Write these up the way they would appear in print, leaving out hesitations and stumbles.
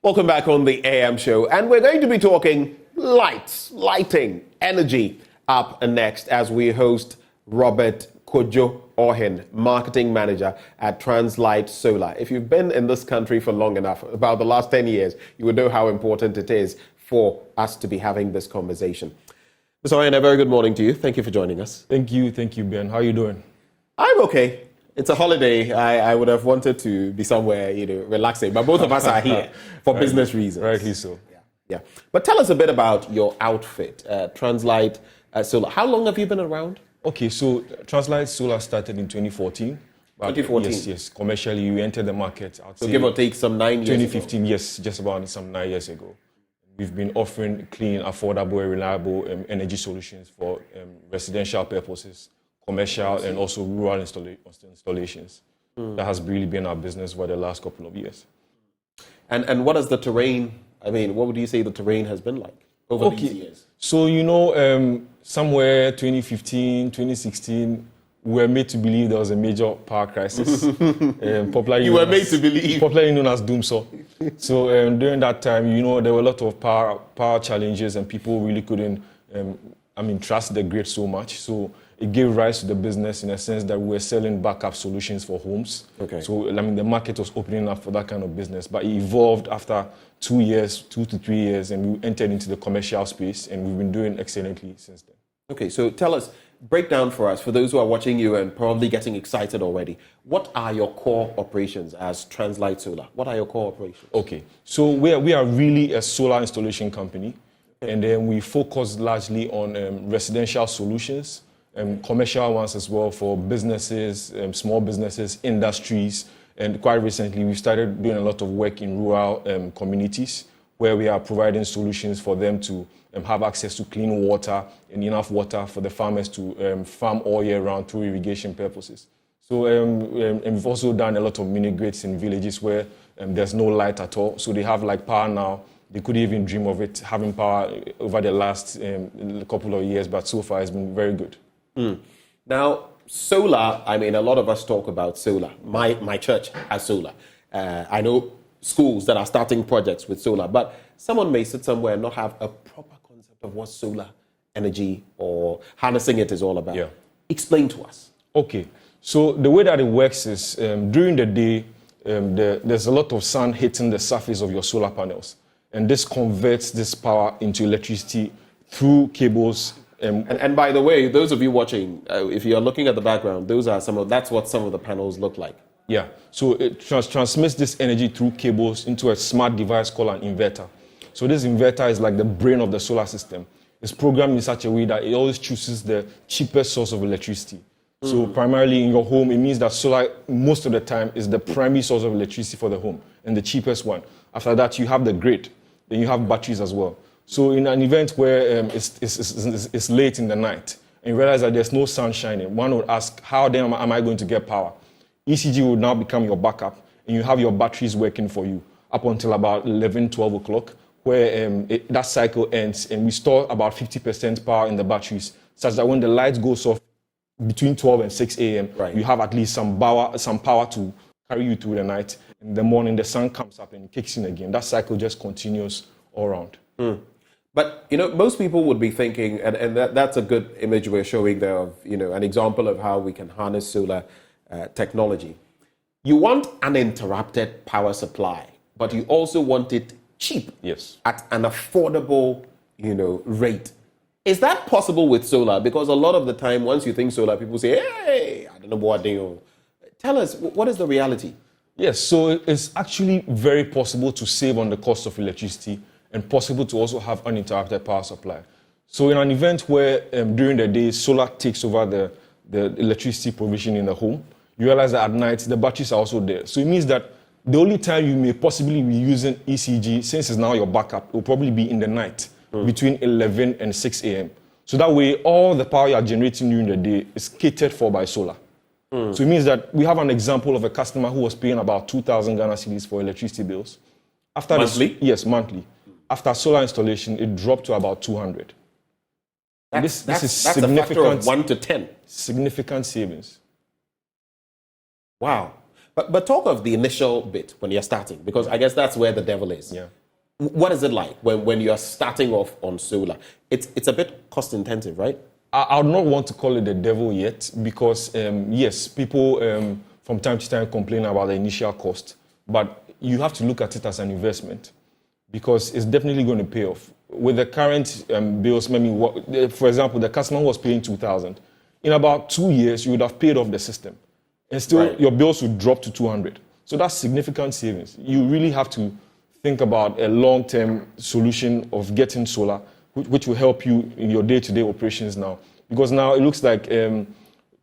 Welcome back on the AM show, and we're going to be talking lighting, energy up next as we host Robert Kojo Ohin, Marketing Manager at Translight Solar. If you've been in this country for long enough, about the last 10 years, you would know how important it is for us to be having this conversation. Mr. Ohin, a very good morning to you. Thank you for joining us. Thank you, Ben. How are you doing? I'm okay. It's a holiday. I would have wanted to be somewhere, relaxing, but both of us are here for business reasons. Rightly so. Yeah. But tell us a bit about your outfit, Translight Solar. How long have you been around? Okay, so Translight Solar started in 2014. 2014? Yes. Commercially, we entered the market. So give or take some 9 years 2015, ago. Yes, just about some 9 years ago. We've been offering clean, affordable, and reliable energy solutions for residential purposes, commercial, and also rural installations. That has really been our business for the last couple of years. And what is the terrain? I mean, what would you say the terrain has been like over these years? So, somewhere 2015, 2016, we were made to believe there was a major power crisis. You were made to believe. Popularly known as doomsaw. So during that time, there were a lot of power challenges, and people really couldn't, trust the grid so much. So it gave rise to the business in a sense that we were selling backup solutions for homes. Okay. So the market was opening up for that kind of business, but it evolved after 2 to 3 years, and we entered into the commercial space, and we've been doing excellently since then. Okay, so tell us, break down for us, for those who are watching you and probably getting excited already, what are your core operations as Translight Solar? What are your core operations? Okay, so we are really a solar installation company, and then we focus largely on residential solutions, commercial ones as well for businesses, small businesses, industries, and quite recently we started doing a lot of work in rural communities where we are providing solutions for them to have access to clean water and enough water for the farmers to farm all year round through irrigation purposes. So and we've also done a lot of mini grids in villages where there's no light at all. So they have power now. They couldn't even dream of it having power over the last couple of years, but so far it's been very good. Now, solar, a lot of us talk about solar. My church has solar. I know schools that are starting projects with solar, but someone may sit somewhere and not have a proper concept of what solar energy or harnessing it is all about. Yeah. Explain to us. Okay, so the way that it works is during the day, there's a lot of sun hitting the surface of your solar panels, and this converts this power into electricity through cables. And by the way, those of you watching, if you're looking at the background, that's what some of the panels look like. Yeah, so it transmits this energy through cables into a smart device called an inverter. So this inverter is like the brain of the solar system. It's programmed in such a way that it always chooses the cheapest source of electricity. So primarily in your home, it means that solar most of the time is the primary source of electricity for the home and the cheapest one. After that, you have the grid, then you have batteries as well. So in an event where it's late in the night and you realize that there's no sun shining, one would ask, how then am I going to get power? ECG will now become your backup, and you have your batteries working for you up until about 11, 12 o'clock, where that cycle ends, and we store about 50% power in the batteries, such that when the light goes off between 12 and 6 a.m., right, you have at least some power to carry you through the night. In the morning, the sun comes up and it kicks in again. That cycle just continues all around. But, most people would be thinking, and that's a good image we're showing there of, an example of how we can harness solar technology. You want uninterrupted power supply, but you also want it cheap. Yes. At an affordable, rate. Is that possible with solar? Because a lot of the time, once you think solar, people say, hey, I don't know what they do. Tell us, what is the reality? Yes, so it's actually very possible to save on the cost of electricity and possible to also have uninterrupted power supply. So in an event where during the day solar takes over the electricity provision in the home, you realize that at night the batteries are also there. So it means that the only time you may possibly be using ECG, since it's now your backup, will probably be in the night between 11 and 6 a.m. So that way all the power you are generating during the day is catered for by solar. So it means that we have an example of a customer who was paying about 2,000 Ghana cedis for electricity bills. Monthly? Yes, monthly. After solar installation, it dropped to about 200. This is significant. That's a factor of 1 to 10. Significant savings. Wow. But talk of the initial bit when you're starting, because I guess that's where the devil is. Yeah. What is it like when you're starting off on solar? It's a bit cost intensive, right? I would not want to call it the devil yet because, yes, people from time to time complain about the initial cost, but you have to look at it as an investment because it's definitely going to pay off. With the current bills, maybe for example, the customer was paying 2,000. In about 2 years, you would have paid off the system, and still your bills would drop to 200. So that's significant savings. You really have to think about a long-term solution of getting solar, which will help you in your day-to-day operations now. Because now it looks like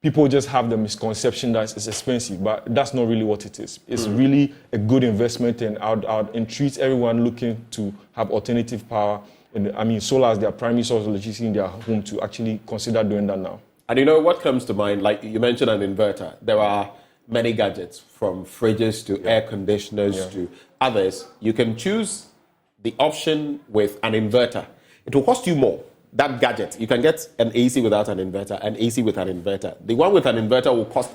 people just have the misconception that it's expensive, but that's not really what it is. It's really a good investment, and I'd entreat everyone looking to have alternative power, and solar as their primary source of electricity in their home to actually consider doing that now. And you know what comes to mind, like you mentioned an inverter. There are many gadgets, from fridges to air conditioners to others. You can choose the option with an inverter. It will cost you more. That gadget, you can get an AC without an inverter, an AC with an inverter. The one with an inverter will cost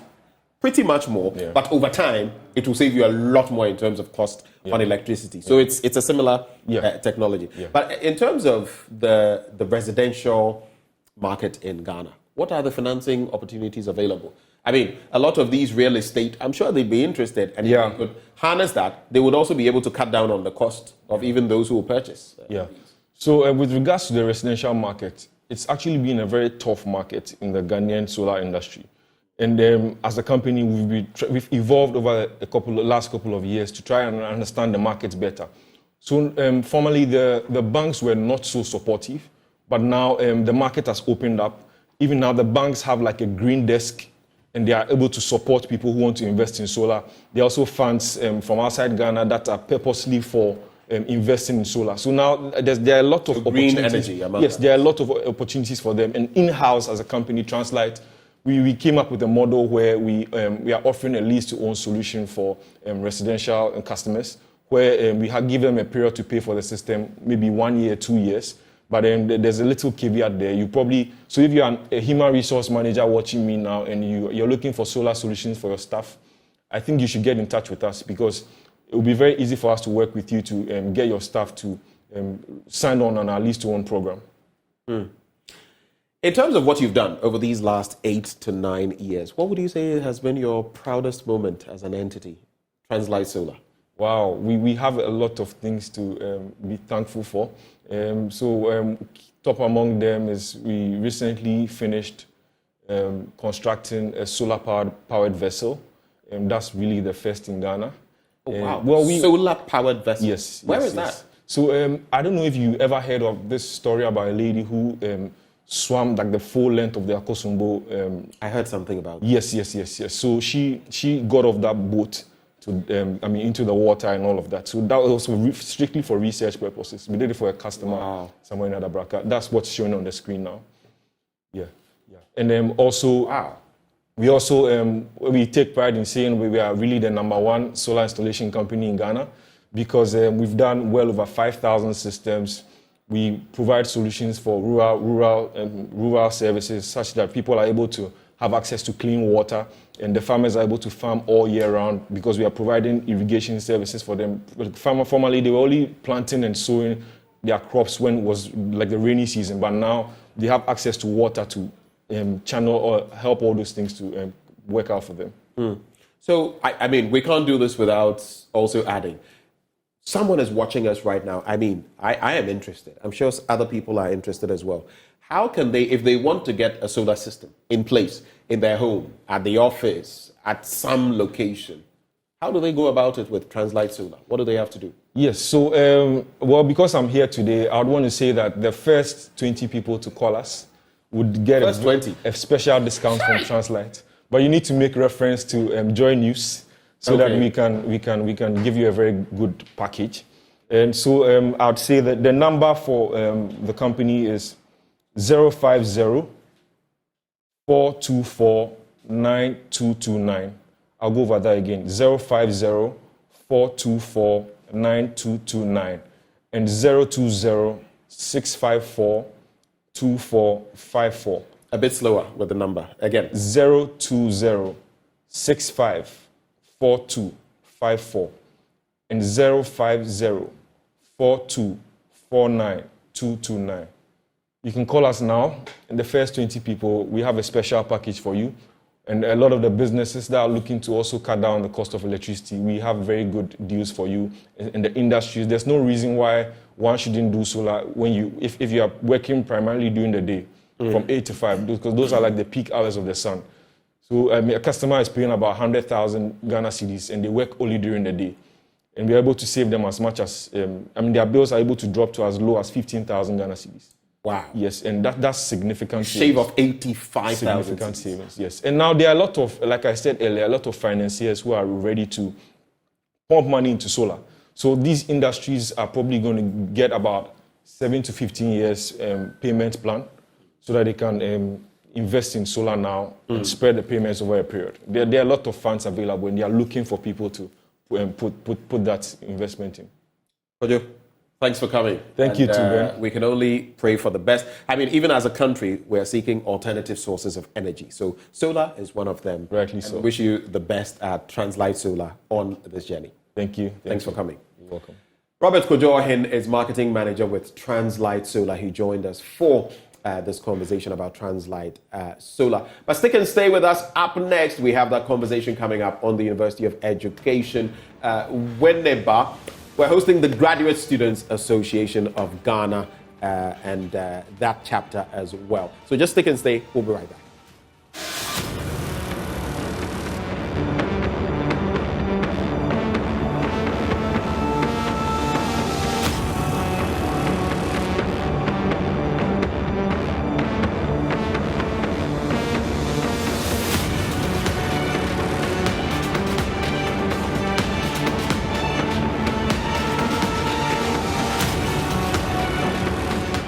pretty much more, but over time, it will save you a lot more in terms of cost on electricity. So it's a similar technology. But in terms of the residential market in Ghana, what are the financing opportunities available? I mean, a lot of these real estate, I'm sure they'd be interested, and if they could harness that, they would also be able to cut down on the cost of even those who will purchase. So with regards to the residential market, it's actually been a very tough market in the Ghanaian solar industry. And as a company, we've evolved over the last couple of years to try and understand the market better. So formerly, the banks were not so supportive, but now the market has opened up. Even now, the banks have like a green desk, and they are able to support people who want to invest in solar. There are also funds from outside Ghana that are purposely for investing in solar. So now there are a lot of opportunities. Green energy. Yes, there are a lot of opportunities for them. And in-house as a company, Translight, we came up with a model where we are offering a lease-to-own solution for residential customers, where we give them a period to pay for the system, maybe 1 year, 2 years. But there's a little caveat there. So if you're a human resource manager watching me now and you're looking for solar solutions for your staff, I think you should get in touch with us, because it will be very easy for us to work with you to get your staff to sign on our lease-to-own program. In terms of what you've done over these last 8 to 9 years, what would you say has been your proudest moment as an entity, Translight Solar? Wow, we have a lot of things to be thankful for. Top among them is we recently finished constructing a solar-powered vessel. That's really the first in Ghana. Oh, wow. Solar-powered vessel? Yes. Where is that? So I don't know if you ever heard of this story about a lady who swam like the full length of the Akosombo. I heard something about that. Yes. So she got off that boat into the water and all of that. So that was also strictly for research purposes. We did it for a customer somewhere in Adabraka. That's what's showing on the screen now. Yeah. And then we also we take pride in saying we are really the #1 solar installation company in Ghana, because we've done well over 5,000 systems. We provide solutions for rural services, such that people are able to have access to clean water, and the farmers are able to farm all year round, because we are providing irrigation services for them. Formerly, they were only planting and sowing their crops when it was like the rainy season, but now they have access to water to channel or help all those things to work out for them. So, I mean, we can't do this without also adding, someone is watching us right now. I mean, I am interested. I'm sure other people are interested as well. How can they, if they want to get a solar system in place in their home, at the office, at some location, how do they go about it with Translight Solar? What do they have to do? Yes, so, because I'm here today, I would want to say that the first 20 people to call us would get a special discount from Translight. But you need to make reference to Joy News, so that we can give you a very good package. And so I'd say that the number for the company is 050-424-9229. I'll go over that again. 050-424-9229 and 020-654-2454. A bit slower with the number again. 020-654-2454. 4254 and 050-4249-229. You can call us now. And the first 20 people, we have a special package for you. And a lot of the businesses that are looking to also cut down the cost of electricity, we have very good deals for you in the industries. There's no reason why one shouldn't do solar if you are working primarily during the day from 8 to 5, because those are like the peak hours of the sun. So a customer is paying about 100,000 Ghana cedis and they work only during the day. And we're able to save them as much as, their bills are able to drop to as low as 15,000 Ghana cedis. Wow. Yes, and that's significant. Shave of 85,000. Significant savings, yes. And now there are a lot of, like I said earlier, a lot of financiers who are ready to pump money into solar. So these industries are probably going to get about 7 to 15 years payment plan so that they can invest in solar now and spread the payments over a period. There are a lot of funds available and they are looking for people to put that investment in. Kojo, thanks for coming. Thank you too, Ben. We can only pray for the best. I mean, even as a country, we're seeking alternative sources of energy. So solar is one of them. Rightly so. Wish you the best at Translight Solar on this journey. Thank you. Thanks for coming. You're welcome. Robert Kojo is marketing manager with Translight Solar. He joined us for this conversation about Translight Solar. But stick and stay with us. Up next, we have that conversation coming up on the University of Education, Winneba. We're hosting the Graduate Students Association of Ghana and that chapter as well. So just stick and stay. We'll be right back.